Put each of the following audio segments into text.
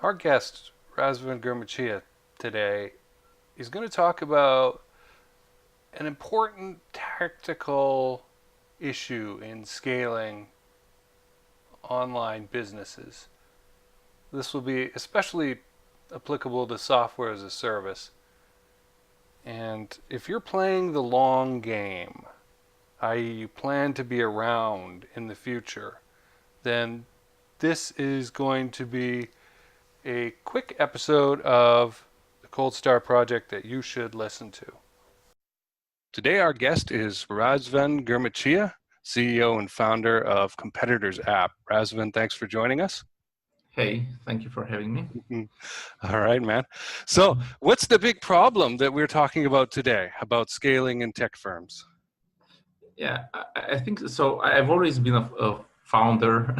Our guest, Razvan Girmacea, today is going to talk about an important tactical issue in scaling online businesses. This will be especially applicable to software as a service. And if you're playing the long game, i.e., you plan to be around in the future, then this is going to be a quick episode of the Cold Star Project that you should listen to. Today, our guest is Razvan Girmacea, CEO and founder of CompetitorsApp. Razvan, thanks for joining us. Hey, thank you for having me. All right, man. So, what's the big problem that we're talking about today about scaling in tech firms? Yeah, I think so. I've always been a founder,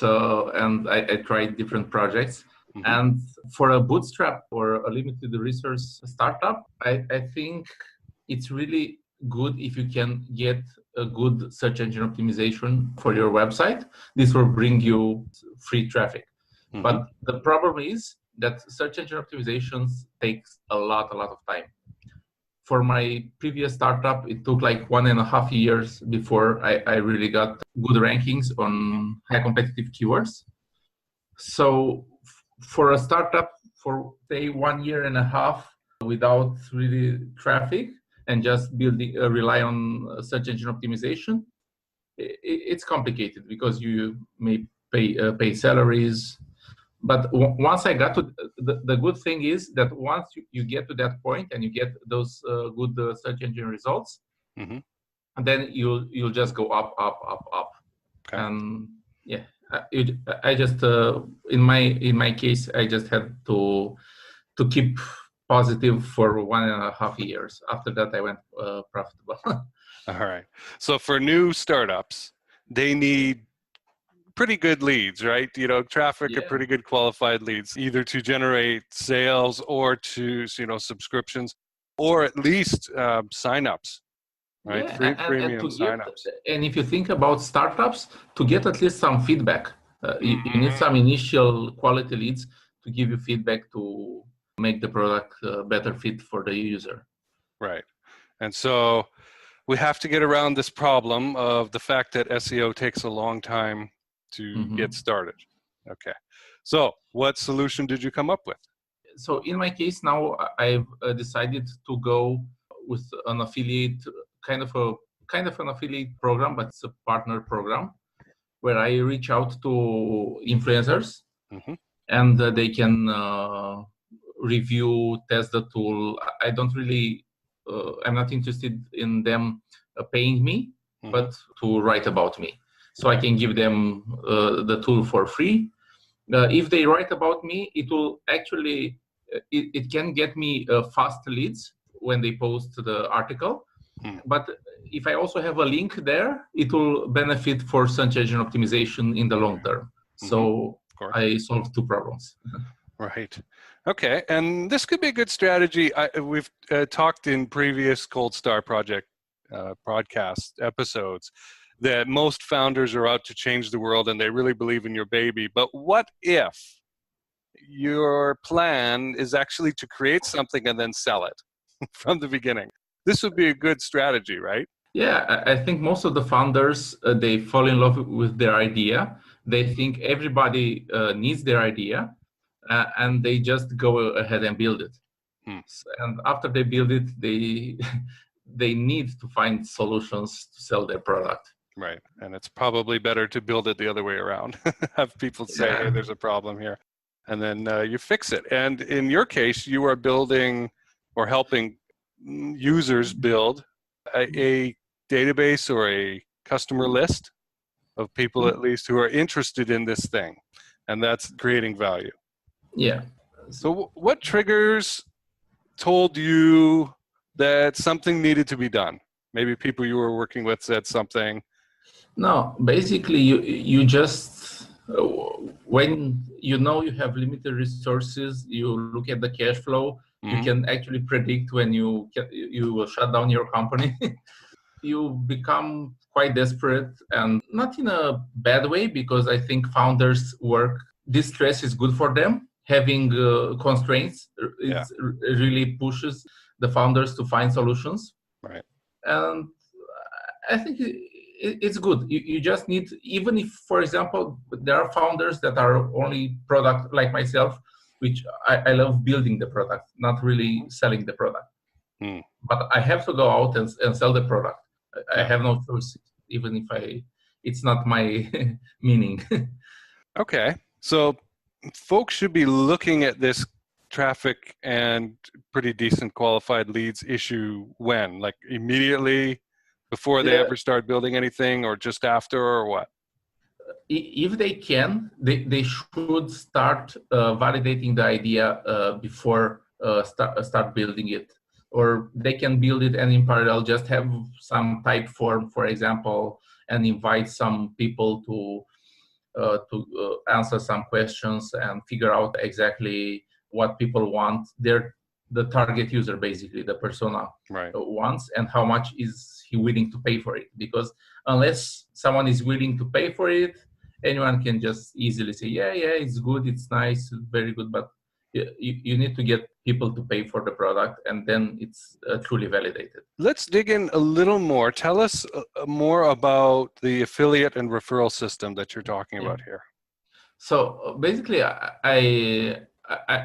and I tried different projects. Mm-hmm. And for a bootstrap or a limited resource startup, I think it's really good if you can get a good search engine optimization for your website. This will bring you free traffic. Mm-hmm. But the problem is that search engine optimizations takes a lot of time. For my previous startup, it took like 1.5 years before I really got good rankings on high competitive keywords. So for a startup, for say 1.5 years without really traffic and just rely on search engine optimization, it's complicated because you may pay salaries. But once I got to the good thing is that once you get to that point and you get those good search engine results, mm-hmm. and then you'll just go up. Okay. And yeah, I just in my case I just had to keep positive for 1.5 years. After that, I went profitable. All right. So for new startups, they need pretty good leads, right? You know, traffic are pretty good qualified leads, either to generate sales or to, subscriptions, or at least signups, right? Yeah, Premium signups. And if you think about startups, to get at least some feedback, you need some initial quality leads to give you feedback to make the product a better fit for the user. Right. And so we have to get around this problem of the fact that SEO takes a long time to get started. Okay. So what solution did you come up with? So in my case now, I've decided to go with an affiliate, kind of an affiliate program, but it's a partner program where I reach out to influencers and they can review, test the tool. I don't really, I'm not interested in them paying me, but to write about me. So I can give them the tool for free. If they write about me, it will actually, it can get me fast leads when they post the article. But if I also have a link there, it will benefit for search engine optimization in the long term. So I solved two problems. Right. Okay. And this could be a good strategy. We've talked in previous Cold Star Project podcast episodes that most founders are out to change the world and they really believe in your baby. But what if your plan is actually to create something and then sell it from the beginning? This would be a good strategy, right? Yeah, I think most of the founders, they fall in love with their idea. They think everybody needs their idea and they just go ahead and build it. And after they build it, they need to find solutions to sell their product. Right. And it's probably better to build it the other way around. Have people say, hey, there's a problem here. And then you fix it. And in your case, you are building or helping users build a database or a customer list of people at least who are interested in this thing. And that's creating value. Yeah. So what triggers told you that something needed to be done? Maybe people you were working with said something. No, basically you just, when you know you have limited resources, you look at the cash flow, you can actually predict when you will shut down your company. You become quite desperate, and not in a bad way, because I think founders work, this stress is good for them. having constraints. Yeah. Really pushes the founders to find solutions. Right. And I think it's good. You just need, even if, for example, there are founders that are only product like myself, which I love building the product, not really selling the product. Hmm. But I have to go out and sell the product. I Yeah. have no choice, even if it's not my meaning. Okay. So folks should be looking at this traffic and pretty decent qualified leads issue when? Like immediately before they Yeah, ever start building anything, or just after, or what? if they can, they should start validating the idea before start building it. Or they can build it and in parallel just have some type form, for example, and invite some people to answer some questions and figure out exactly what people want. They're the target user, basically, the persona Right. wants, and how much is he willing to pay for it. Because unless someone is willing to pay for it, anyone can just easily say, yeah, it's good, it's nice, very good, but you need to get people to pay for the product, and then it's truly validated. Let's dig in a little more. Tell us more about the affiliate and referral system that you're talking Yeah. about here. So basically,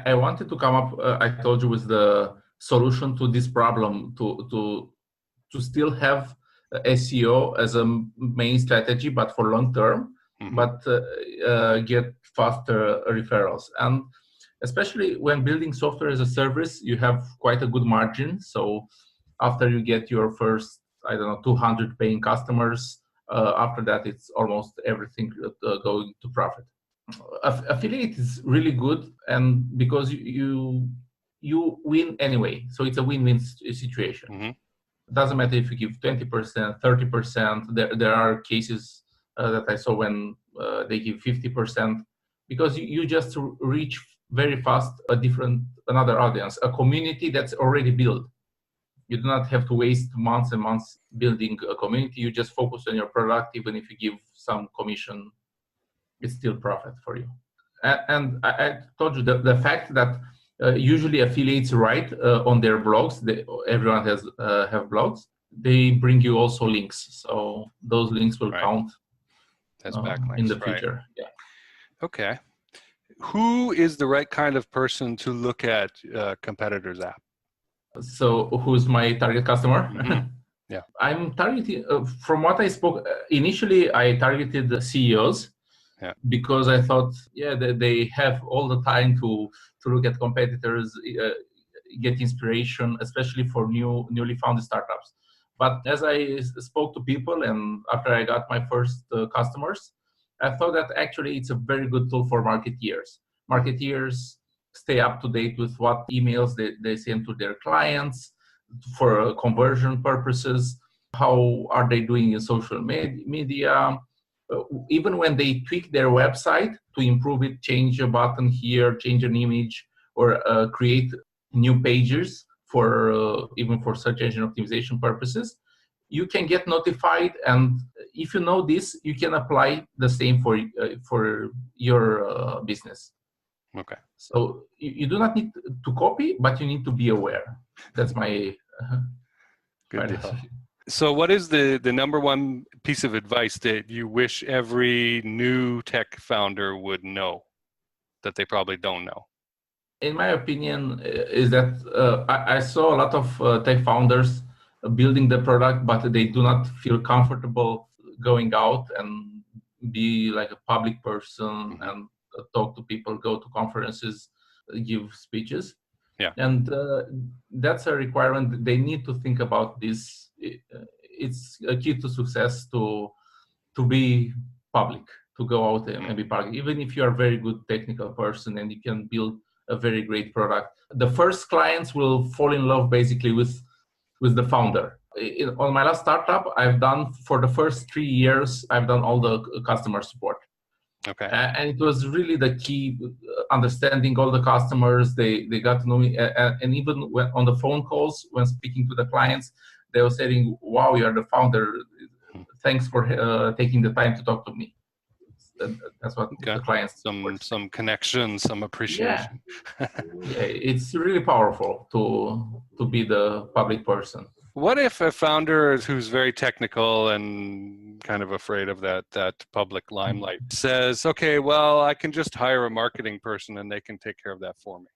I wanted to come up. I told you, with the solution to this problem, to still have SEO as a main strategy, but for long term, Mm-hmm. but get faster referrals. And especially when building software as a service, you have quite a good margin. So after you get your first, I don't know, 200 paying customers, after that, it's almost everything going to profit. Affiliate is really good, and because you win anyway, so it's a win-win situation. Mm-hmm. It doesn't matter if you give 20%, 30%. There are cases that I saw when they give 50%, because you just reach very fast another audience, a community that's already built. You do not have to waste months and months building a community. You just focus on your product. Even if you give some commission, it's still profit for you. And I told you the fact that usually affiliates write on their blogs. Everyone has have blogs. They bring you also links, so those links will count That's in backlinks, the right? future. Yeah. Okay. Who is the right kind of person to look at Competitors app? So who's my target customer? Mm-hmm. Yeah. I'm targeting. From what I spoke initially, I targeted the CEOs. Yeah. Because I thought, they have all the time to look at competitors, get inspiration, especially for newly founded startups. But as I spoke to people, and after I got my first customers, I thought that actually it's a very good tool for marketeers. Marketeers stay up to date with what emails they send to their clients for conversion purposes. How are they doing in social media? Even when they tweak their website to improve it, change a button here, change an image, or create new pages for even for search engine optimization purposes, you can get notified. And if you know this, you can apply the same for your business. Okay. So you do not need to copy, but you need to be aware. That's my good deal. So what is the number one piece of advice that you wish every new tech founder would know that they probably don't know? In my opinion, is that I saw a lot of tech founders building the product, but they do not feel comfortable going out and be like a public person. Mm-hmm. And talk to people, go to conferences, give speeches. Yeah. And that's a requirement. They need to think about this. It's a key to success to be public, to go out and be public. Even if you are a very good technical person and you can build a very great product, the first clients will fall in love basically with the founder. On my last startup, I've done, for the first 3 years, I've done all the customer support. Okay. And it was really the key, understanding all the customers. They got to know me, and even when on the phone calls, when speaking to the clients, they were saying, "Wow, you are the founder. Thanks for taking the time to talk to me." that's what Okay. the clients Some connection, some appreciation. Yeah, it's really powerful to be the public person. What if a founder who's very technical and kind of afraid of that public limelight says, okay, well, I can just hire a marketing person and they can take care of that for me?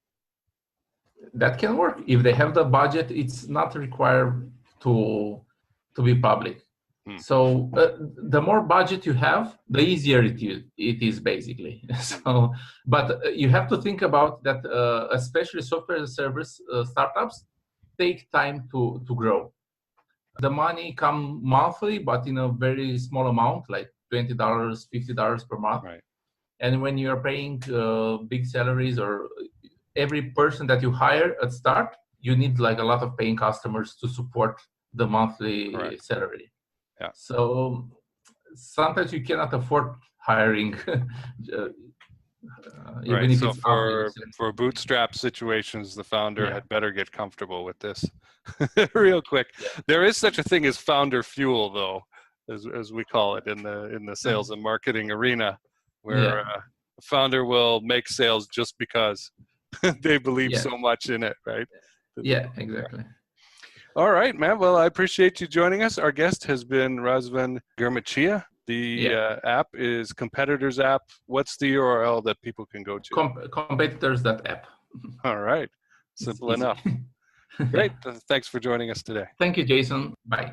That can work. If they have the budget, it's not required to be public. So the more budget you have, the easier it is basically. So, but you have to think about that, especially software as a service startups take time to grow. The money come monthly, but in a very small amount, like $20, $50 per month. Right. And when you're paying big salaries, or every person that you hire at start, you need like a lot of paying customers to support the monthly salary. Yeah. So sometimes you cannot afford hiring, even if So it's obvious. for bootstrap situations, the founder had better get comfortable with this. Real quick. Yeah. There is such a thing as founder fuel, though, as we call it in the sales and marketing arena, where a founder will make sales just because they believe so much in it, right? Yeah, exactly. All right, man. Well, I appreciate you joining us. Our guest has been Razvan Girmacea. The app is CompetitorsApp. What's the URL that people can go to? CompetitorsApp. All right. Simple enough. Great. Thanks for joining us today. Thank you, Jason. Bye.